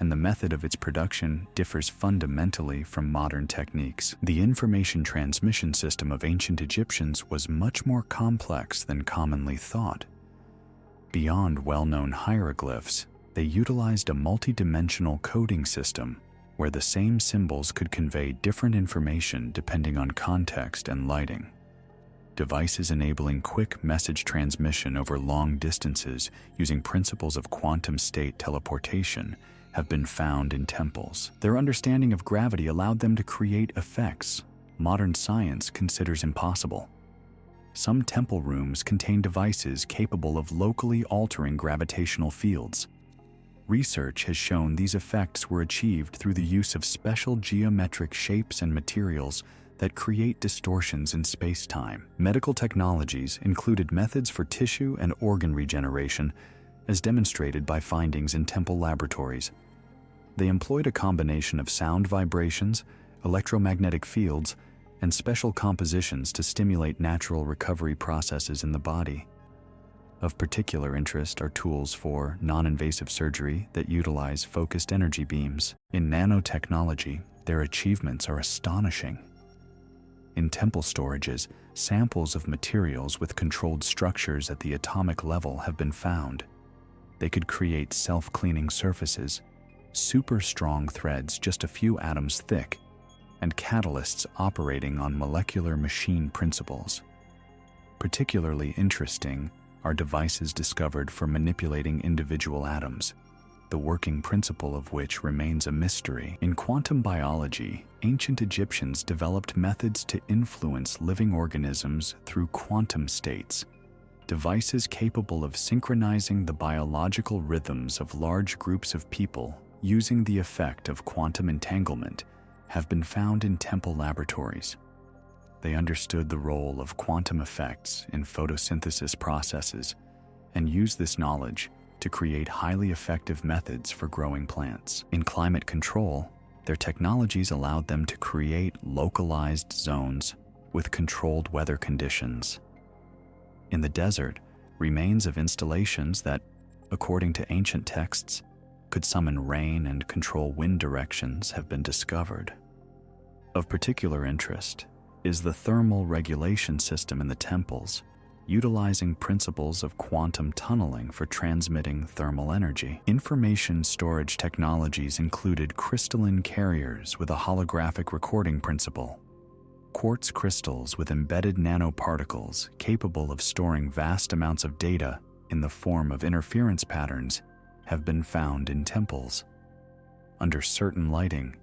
and the method of its production differs fundamentally from modern techniques. The information transmission system of ancient Egyptians was much more complex than commonly thought. Beyond well-known hieroglyphs, they utilized a multi-dimensional coding system where the same symbols could convey different information depending on context and lighting. Devices enabling quick message transmission over long distances using principles of quantum state teleportation have been found in temples. Their understanding of gravity allowed them to create effects modern science considers impossible. Some temple rooms contain devices capable of locally altering gravitational fields. Research has shown these effects were achieved through the use of special geometric shapes and materials that create distortions in space-time. Medical technologies included methods for tissue and organ regeneration, as demonstrated by findings in temple laboratories. They employed a combination of sound vibrations, electromagnetic fields, and special compositions to stimulate natural recovery processes in the body. Of particular interest are tools for non-invasive surgery that utilize focused energy beams. In nanotechnology, their achievements are astonishing. In temple storages, samples of materials with controlled structures at the atomic level have been found. They could create self-cleaning surfaces, super strong threads just a few atoms thick, and catalysts operating on molecular machine principles. Particularly interesting are devices discovered for manipulating individual atoms, the working principle of which remains a mystery. In quantum biology, ancient Egyptians developed methods to influence living organisms through quantum states. Devices capable of synchronizing the biological rhythms of large groups of people using the effect of quantum entanglement have been found in temple laboratories. They understood the role of quantum effects in photosynthesis processes and used this knowledge to create highly effective methods for growing plants. In climate control, their technologies allowed them to create localized zones with controlled weather conditions. In the desert, remains of installations that, according to ancient texts, could summon rain and control wind directions have been discovered. Of particular interest is the thermal regulation system in the temples, utilizing principles of quantum tunneling for transmitting thermal energy. Information storage technologies included crystalline carriers with a holographic recording principle, quartz crystals with embedded nanoparticles capable of storing vast amounts of data in the form of interference patterns have been found in temples. Under certain lighting,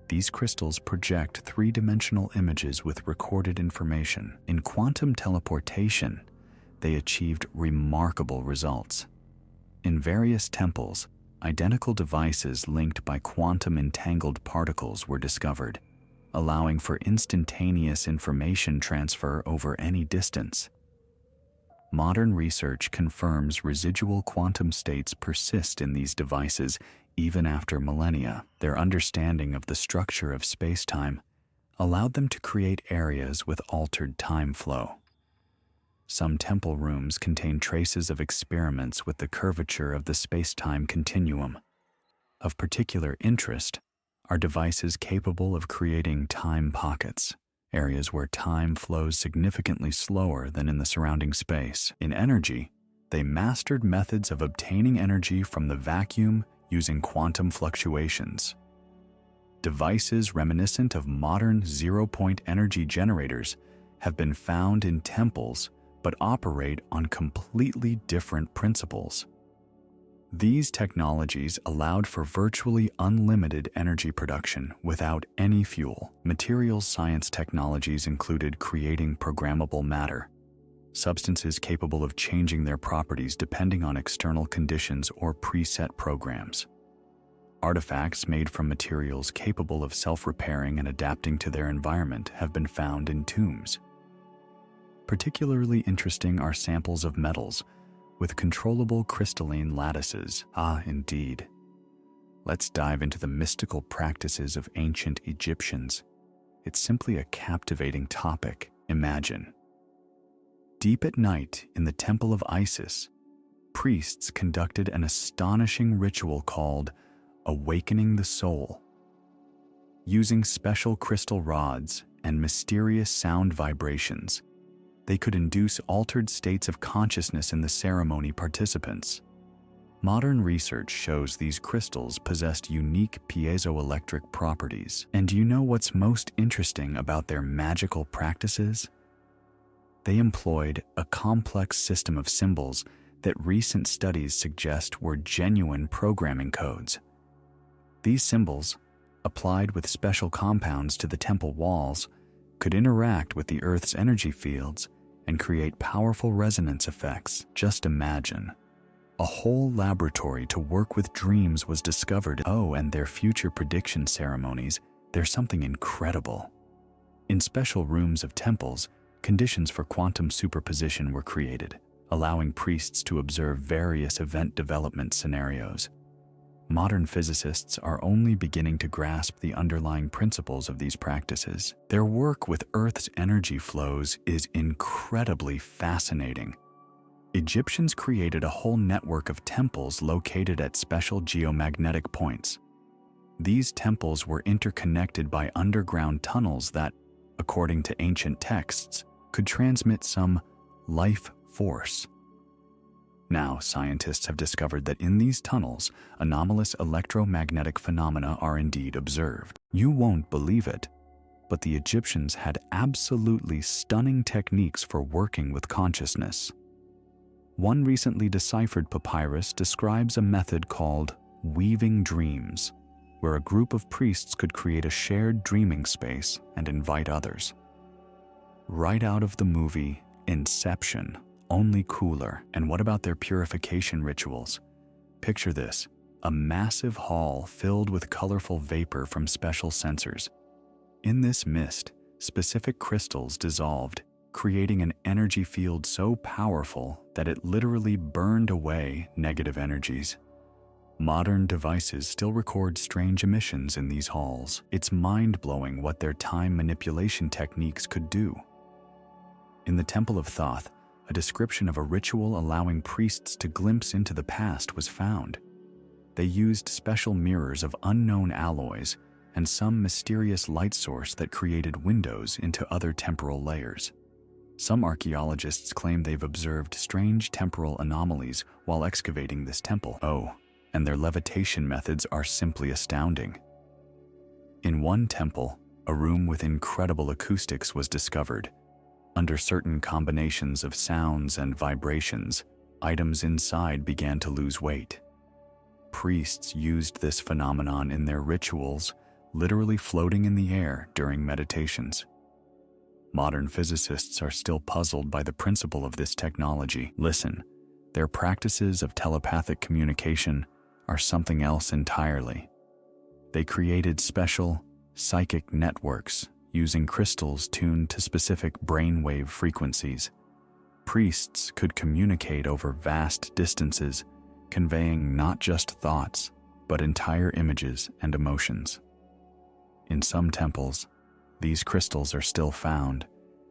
these crystals project three-dimensional images with recorded information. In quantum teleportation, they achieved remarkable results. In various temples, identical devices linked by quantum entangled particles were discovered, allowing for instantaneous information transfer over any distance. Modern research confirms residual quantum states persist in these devices even after millennia. Their understanding of the structure of space-time allowed them to create areas with altered time flow. Some temple rooms contain traces of experiments with the curvature of the space-time continuum. Of particular interest are devices capable of creating time pockets, areas where time flows significantly slower than in the surrounding space. In energy, they mastered methods of obtaining energy from the vacuum using quantum fluctuations. Devices reminiscent of modern zero-point energy generators have been found in temples but operate on completely different principles. These technologies allowed for virtually unlimited energy production without any fuel. Materials science technologies included creating programmable matter, substances capable of changing their properties depending on external conditions or preset programs. Artifacts made from materials capable of self-repairing and adapting to their environment have been found in tombs. Particularly interesting are samples of metals with controllable crystalline lattices. Ah, indeed. Let's dive into the mystical practices of ancient Egyptians. It's simply a captivating topic. Imagine. Deep at night in the Temple of Isis, priests conducted an astonishing ritual called awakening the soul. Using special crystal rods and mysterious sound vibrations, they could induce altered states of consciousness in the ceremony participants. Modern research shows these crystals possessed unique piezoelectric properties. And do you know what's most interesting about their magical practices? They employed a complex system of symbols that recent studies suggest were genuine programming codes. These symbols, applied with special compounds to the temple walls, could interact with the Earth's energy fields and create powerful resonance effects. Just imagine. A whole laboratory to work with dreams was discovered. Oh, and their future prediction ceremonies, there's something incredible. In special rooms of temples, conditions for quantum superposition were created, allowing priests to observe various event development scenarios. Modern physicists are only beginning to grasp the underlying principles of these practices. Their work with Earth's energy flows is incredibly fascinating. Egyptians created a whole network of temples located at special geomagnetic points. These temples were interconnected by underground tunnels that, according to ancient texts, could transmit some life force. Now, scientists have discovered that in these tunnels, anomalous electromagnetic phenomena are indeed observed. You won't believe it, but the Egyptians had absolutely stunning techniques for working with consciousness. One recently deciphered papyrus describes a method called weaving dreams, where a group of priests could create a shared dreaming space and invite others. Right out of the movie Inception, only cooler. And what about their purification rituals? Picture this, a massive hall filled with colorful vapor from special sensors. In this mist, specific crystals dissolved, creating an energy field so powerful that it literally burned away negative energies. Modern devices still record strange emissions in these halls. It's mind-blowing what their time manipulation techniques could do. In the Temple of Thoth, a description of a ritual allowing priests to glimpse into the past was found. They used special mirrors of unknown alloys and some mysterious light source that created windows into other temporal layers. Some archaeologists claim they've observed strange temporal anomalies while excavating this temple. Oh, and their levitation methods are simply astounding. In one temple, a room with incredible acoustics was discovered. Under certain combinations of sounds and vibrations, items inside began to lose weight. Priests used this phenomenon in their rituals, literally floating in the air during meditations. Modern physicists are still puzzled by the principle of this technology. Listen, their practices of telepathic communication are something else entirely. They created special psychic networks using crystals tuned to specific brainwave frequencies. Priests could communicate over vast distances, conveying not just thoughts, but entire images and emotions. In some temples, these crystals are still found,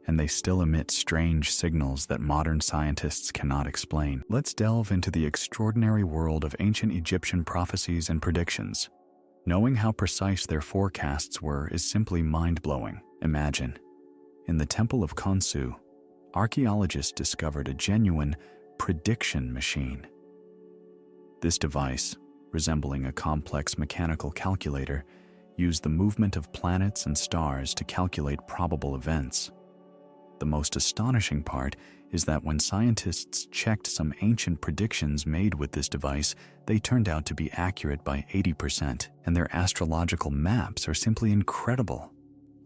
and they still emit strange signals that modern scientists cannot explain. Let's delve into the extraordinary world of ancient Egyptian prophecies and predictions. Knowing how precise their forecasts were is simply mind-blowing. Imagine, in the Temple of Khonsu, archaeologists discovered a genuine prediction machine. This device, resembling a complex mechanical calculator, used the movement of planets and stars to calculate probable events. The most astonishing part is that when scientists checked some ancient predictions made with this device, they turned out to be accurate by 80%, and their astrological maps are simply incredible.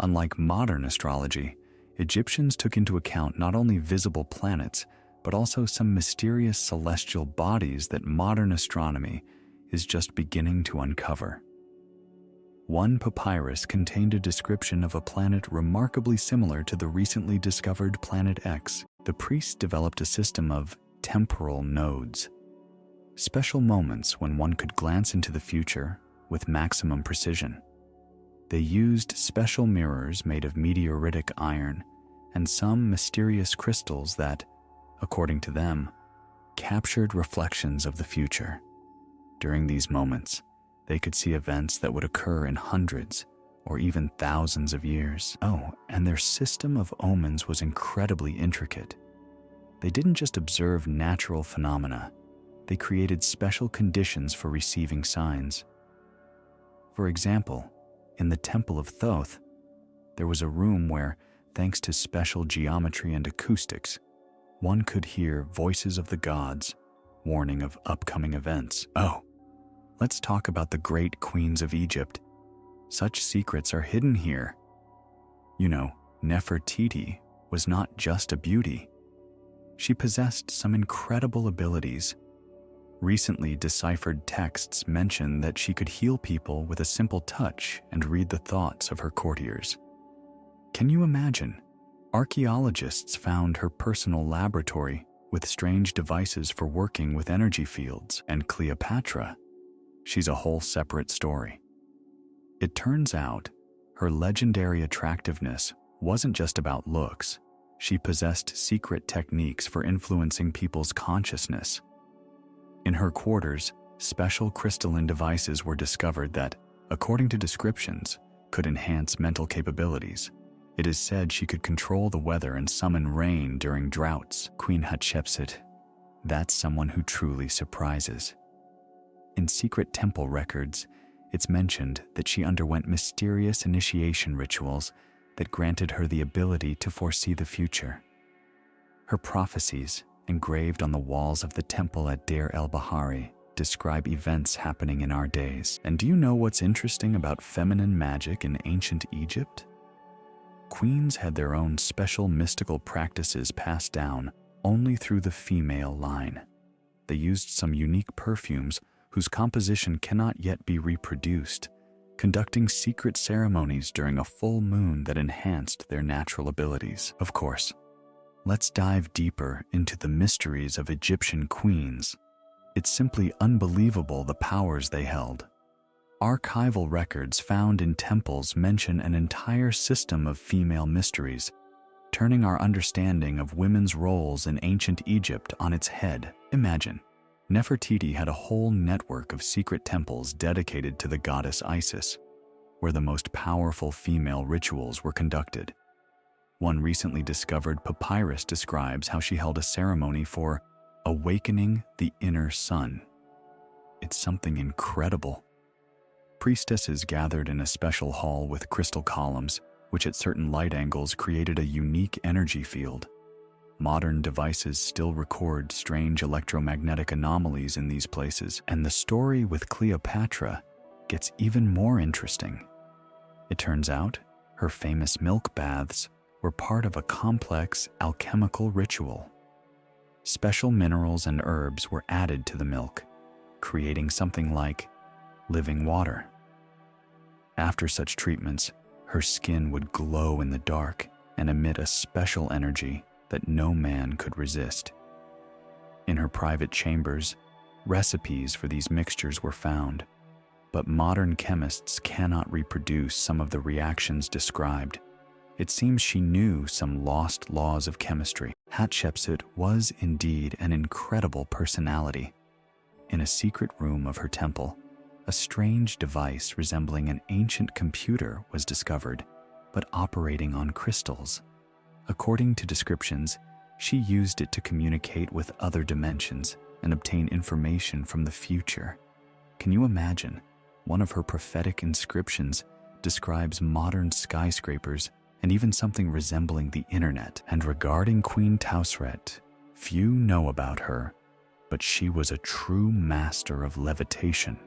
Unlike modern astrology, Egyptians took into account not only visible planets, but also some mysterious celestial bodies that modern astronomy is just beginning to uncover. One papyrus contained a description of a planet remarkably similar to the recently discovered Planet X. The priests developed a system of temporal nodes, special moments when one could glance into the future with maximum precision. They used special mirrors made of meteoritic iron and some mysterious crystals that, according to them, captured reflections of the future. During these moments, they could see events that would occur in hundreds or even thousands of years. Oh, and their system of omens was incredibly intricate. They didn't just observe natural phenomena, they created special conditions for receiving signs. For example, in the Temple of Thoth, there was a room where, thanks to special geometry and acoustics, one could hear voices of the gods warning of upcoming events. Oh, let's talk about the great queens of Egypt. Such secrets are hidden here. You know, Nefertiti was not just a beauty. She possessed some incredible abilities. Recently deciphered texts mention that she could heal people with a simple touch and read the thoughts of her courtiers. Can you imagine? Archaeologists found her personal laboratory with strange devices for working with energy fields, and Cleopatra, she's a whole separate story. It turns out, her legendary attractiveness wasn't just about looks. She possessed secret techniques for influencing people's consciousness. In her quarters, special crystalline devices were discovered that, according to descriptions, could enhance mental capabilities. It is said she could control the weather and summon rain during droughts. Queen Hatshepsut, that's someone who truly surprises. In secret temple records, it's mentioned that she underwent mysterious initiation rituals that granted her the ability to foresee the future. Her prophecies, engraved on the walls of the temple at Deir el-Bahari, describe events happening in our days. And do you know what's interesting about feminine magic in ancient Egypt? Queens had their own special mystical practices passed down only through the female line. They used some unique perfumes whose composition cannot yet be reproduced, conducting secret ceremonies during a full moon that enhanced their natural abilities. Of course, let's dive deeper into the mysteries of Egyptian queens. It's simply unbelievable the powers they held. Archival records found in temples mention an entire system of female mysteries, turning our understanding of women's roles in ancient Egypt on its head. Imagine, Nefertiti had a whole network of secret temples dedicated to the goddess Isis, where the most powerful female rituals were conducted. One recently discovered papyrus describes how she held a ceremony for awakening the inner sun. It's something incredible. Priestesses gathered in a special hall with crystal columns, which at certain light angles created a unique energy field. Modern devices still record strange electromagnetic anomalies in these places, and the story with Cleopatra gets even more interesting. It turns out her famous milk baths were part of a complex alchemical ritual. Special minerals and herbs were added to the milk, creating something like living water. After such treatments, her skin would glow in the dark and emit a special energy that no man could resist. In her private chambers, recipes for these mixtures were found, but modern chemists cannot reproduce some of the reactions described. It seems she knew some lost laws of chemistry. Hatshepsut was indeed an incredible personality. In a secret room of her temple, a strange device resembling an ancient computer was discovered, but operating on crystals. According to descriptions, she used it to communicate with other dimensions and obtain information from the future. Can you imagine? One of her prophetic inscriptions describes modern skyscrapers and even something resembling the internet. And regarding Queen Tausret, few know about her, but she was a true master of levitation.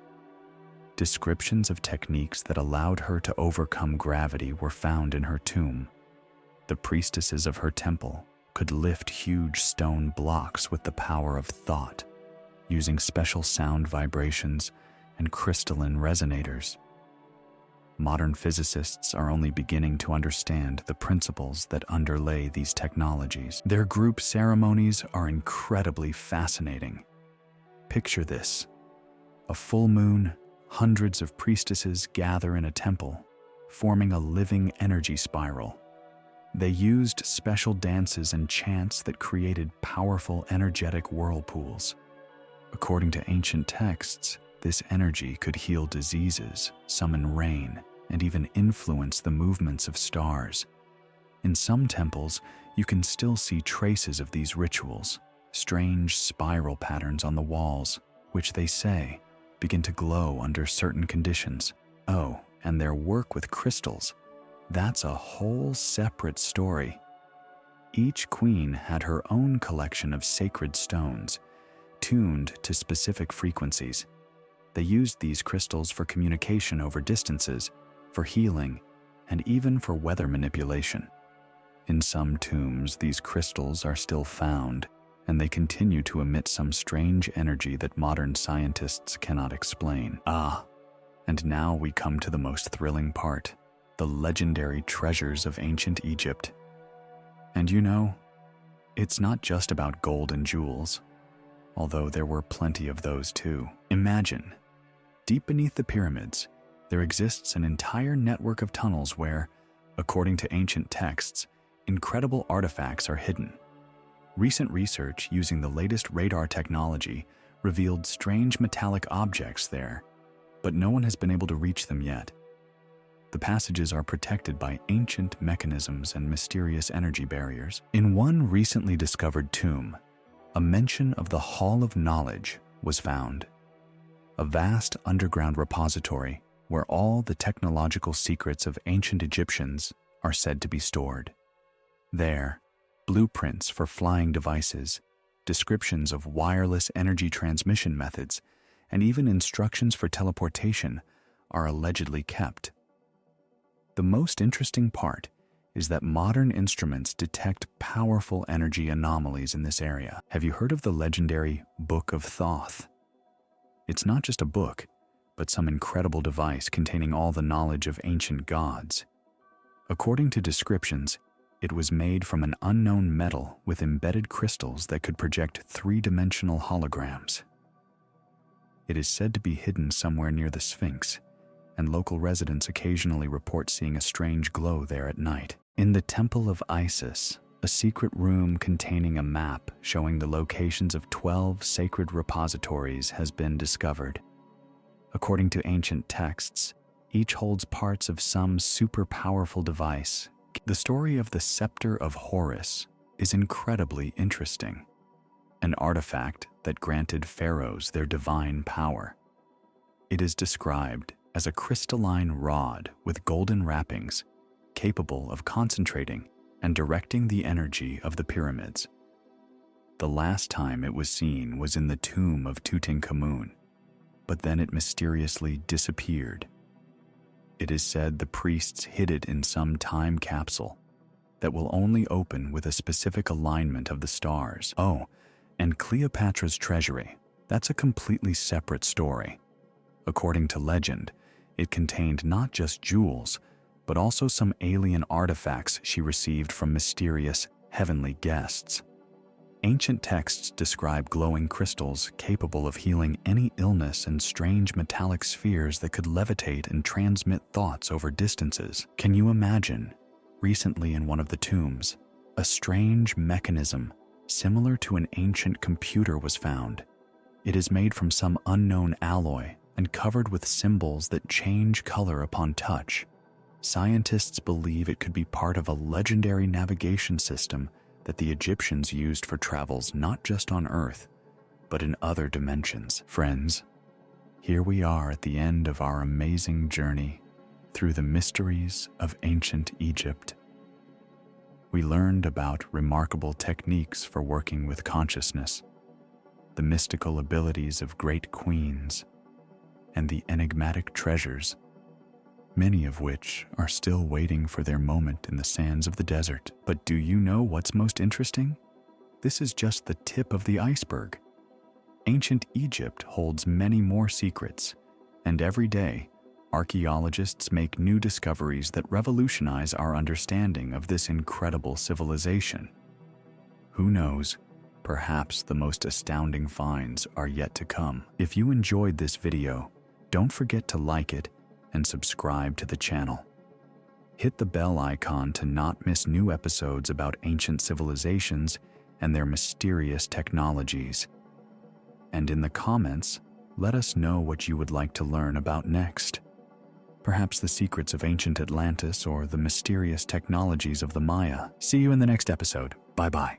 Descriptions of techniques that allowed her to overcome gravity were found in her tomb. The priestesses of her temple could lift huge stone blocks with the power of thought, using special sound vibrations and crystalline resonators. Modern physicists are only beginning to understand the principles that underlay these technologies. Their group ceremonies are incredibly fascinating. Picture this: a full moon, hundreds of priestesses gather in a temple, forming a living energy spiral. They used special dances and chants that created powerful energetic whirlpools. According to ancient texts, this energy could heal diseases, summon rain, and even influence the movements of stars. In some temples, you can still see traces of these rituals, strange spiral patterns on the walls, which they say begin to glow under certain conditions. Oh, and their work with crystals. That's a whole separate story. Each queen had her own collection of sacred stones, tuned to specific frequencies. They used these crystals for communication over distances, for healing, and even for weather manipulation. In some tombs, these crystals are still found, and they continue to emit some strange energy that modern scientists cannot explain. And now we come to the most thrilling part: the legendary treasures of ancient Egypt. And you know, it's not just about gold and jewels, although there were plenty of those too. Imagine, deep beneath the pyramids, there exists an entire network of tunnels where, according to ancient texts, incredible artifacts are hidden. Recent research using the latest radar technology revealed strange metallic objects there, but no one has been able to reach them yet. The passages are protected by ancient mechanisms and mysterious energy barriers. In one recently discovered tomb, a mention of the Hall of Knowledge was found, a vast underground repository where all the technological secrets of ancient Egyptians are said to be stored. There, blueprints for flying devices, descriptions of wireless energy transmission methods, and even instructions for teleportation are allegedly kept. The most interesting part is that modern instruments detect powerful energy anomalies in this area. Have you heard of the legendary Book of Thoth? It's not just a book, but some incredible device containing all the knowledge of ancient gods. According to descriptions, it was made from an unknown metal with embedded crystals that could project three-dimensional holograms. It is said to be hidden somewhere near the Sphinx, and local residents occasionally report seeing a strange glow there at night. In the Temple of Isis, a secret room containing a map showing the locations of 12 sacred repositories has been discovered. According to ancient texts, each holds parts of some super powerful device. The story of the Scepter of Horus is incredibly interesting, an artifact that granted pharaohs their divine power. It is described as a crystalline rod with golden wrappings, capable of concentrating and directing the energy of the pyramids. The last time it was seen was in the tomb of Tutankhamun, but then it mysteriously disappeared. It is said the priests hid it in some time capsule that will only open with a specific alignment of the stars. Oh, and Cleopatra's treasury, that's a completely separate story. According to legend, it contained not just jewels, but also some alien artifacts she received from mysterious heavenly guests. Ancient texts describe glowing crystals capable of healing any illness and strange metallic spheres that could levitate and transmit thoughts over distances. Can you imagine? Recently in one of the tombs, a strange mechanism similar to an ancient computer was found. It is made from some unknown alloy and covered with symbols that change color upon touch. Scientists believe it could be part of a legendary navigation system that the Egyptians used for travels not just on Earth, but in other dimensions. Friends, Here we are at the end of our amazing journey through the mysteries of ancient Egypt. We learned about remarkable techniques for working with consciousness, the mystical abilities of great queens, and the enigmatic treasures, many of which are still waiting for their moment in the sands of the desert. But do you know what's most interesting? This is just the tip of the iceberg. Ancient Egypt holds many more secrets, and every day, archaeologists make new discoveries that revolutionize our understanding of this incredible civilization. Who knows? Perhaps the most astounding finds are yet to come. If you enjoyed this video, don't forget to like it and subscribe to the channel. Hit the bell icon to not miss new episodes about ancient civilizations and their mysterious technologies. And in the comments, let us know what you would like to learn about next. Perhaps the secrets of ancient Atlantis or the mysterious technologies of the Maya. See you in the next episode. Bye-bye.